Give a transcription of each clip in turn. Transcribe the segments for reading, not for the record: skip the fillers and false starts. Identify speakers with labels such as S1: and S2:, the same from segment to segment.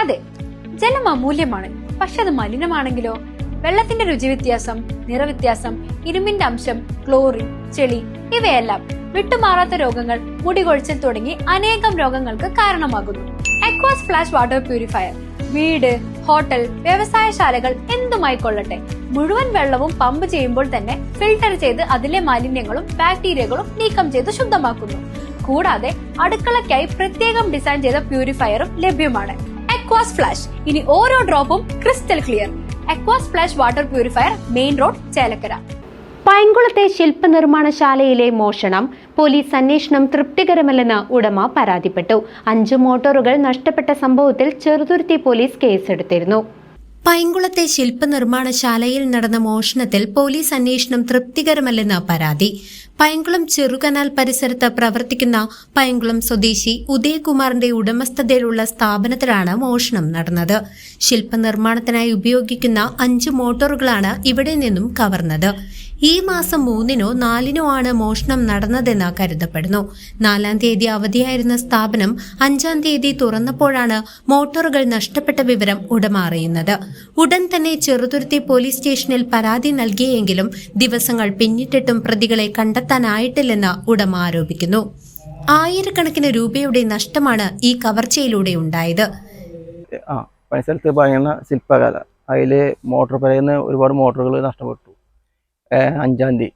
S1: അതെ, ജലം അമൂല്യമാണ്. പക്ഷെ അത് മലിനമാണെങ്കിലോ? വെള്ളത്തിന്റെ രുചി വ്യത്യാസം, നിറവ്യത്യാസം, ഇരുമ്പിന്റെ അംശം, ക്ലോറിൻ, ചെളി ഇവയെല്ലാം വിട്ടുമാറാത്ത രോഗങ്ങൾ, മുടികൊഴിച്ചിൽ തുടങ്ങി അനേകം രോഗങ്ങൾക്ക് കാരണമാകുന്നു. അക്വാസ് ഫ്ലാഷ് വാട്ടർ പ്യൂരിഫയർ വീട്, ഹോട്ടൽ, വ്യവസായശാലകൾ എന്തുമായിക്കൊള്ളട്ടെ, മുഴുവൻ വെള്ളവും പമ്പ് ചെയ്യുമ്പോൾ തന്നെ ഫിൽട്ടർ ചെയ്ത് അതിലെ മാലിന്യങ്ങളും ബാക്ടീരിയകളും നീക്കം ചെയ്ത് ശുദ്ധമാക്കുന്നു. കൂടാതെ അടുക്കളയ്ക്കായി പ്രത്യേകം ഡിസൈൻ ചെയ്ത പ്യൂരിഫയറും ലഭ്യമാണ്. അക്വാസ് ഫ്ലാഷ്, ഇനി ഓരോ ഡ്രോപ്പും crystal clear. Aquas flash water purifier, main road, Chelakkara.
S2: പൈങ്കുളത്തെ ശില്പനിർമ്മാണശാലയിലെ മോഷണം, പോലീസ് അന്വേഷണം തൃപ്തികരമല്ലെന്ന് ഉടമ പരാതിപ്പെട്ടു. 5 മോട്ടോറുകൾ നഷ്ടപ്പെട്ട സംഭവത്തിൽ ചെറുതുരുത്തി പോലീസ് കേസെടുത്തിരുന്നു. പൈങ്കുളത്തെ ശില്പനിർമ്മാണശാലയിൽ നടന്ന മോഷണത്തിൽ പോലീസ് അന്വേഷണം തൃപ്തികരമല്ലെന്ന് പരാതി. പൈങ്കുളം ചെറുകനാൽ പരിസരത്ത് പ്രവർത്തിക്കുന്ന പൈങ്കുളം സ്വദേശി ഉദയകുമാറിന്റെ ഉടമസ്ഥതയിലുള്ള സ്ഥാപനത്തിലാണ് മോഷണം നടന്നത്. ശില്പനിർമ്മാണത്തിനായി ഉപയോഗിക്കുന്ന 5 മോട്ടോറുകളാണ് ഇവിടെ നിന്നും കവർന്നത്. ഈ മാസം 3-നോ 4-നോ ആണ് മോഷണം നടന്നതെന്ന് കരുതപ്പെടുന്നു. 4-ാം തീയതി അവധിയായിരുന്ന സ്ഥാപനം 5-ാം തീയതി തുറന്നപ്പോഴാണ് മോട്ടോറുകൾ നഷ്ടപ്പെട്ട വിവരം ഉടമ അറിയുന്നത്. ഉടൻ തന്നെ ചെറുതുരുത്തി പോലീസ് സ്റ്റേഷനിൽ പരാതി നൽകിയെങ്കിലും ദിവസങ്ങൾ പിന്നിട്ടിട്ടും പ്രതികളെ കണ്ടെത്താനായിട്ടില്ലെന്ന് ഉടമ ആരോപിക്കുന്നു. ആയിരക്കണക്കിന് രൂപയുടെ നഷ്ടമാണ് ഈ കവർച്ചയിലൂടെ ഉണ്ടായത്.
S3: പരിസരത്ത് പറയുന്ന ശില്പകല, അതിൽ മോട്ടോർ പറയുന്ന ഒരുപാട് മോട്ടോറുകൾ നഷ്ടപ്പെട്ടു. 5-ാം തീയതി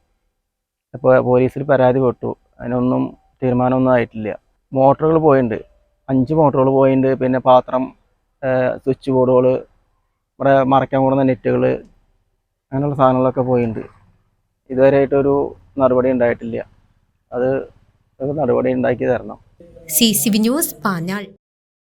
S3: അപ്പോൾ പോലീസിൽ പരാതി പെട്ടു. അതിനൊന്നും തീരുമാനമൊന്നും ആയിട്ടില്ല. മോട്ടോറുകൾ പോയിട്ടുണ്ട്, 5 മോട്ടോറുകൾ പോയിട്ടുണ്ട്. പിന്നെ പാത്രം, സ്വിച്ച് ബോർഡുകൾ, ഇവിടെ മറയ്ക്കാൻ കൂടുന്ന നെറ്റുകൾ, അങ്ങനെയുള്ള സാധനങ്ങളൊക്കെ പോയിട്ടുണ്ട്. ഇതുവരെയായിട്ടൊരു നടപടി ഉണ്ടായിട്ടില്ല. അത് നടപടി ഉണ്ടാക്കി തരണം.
S2: CCV news, Panjal.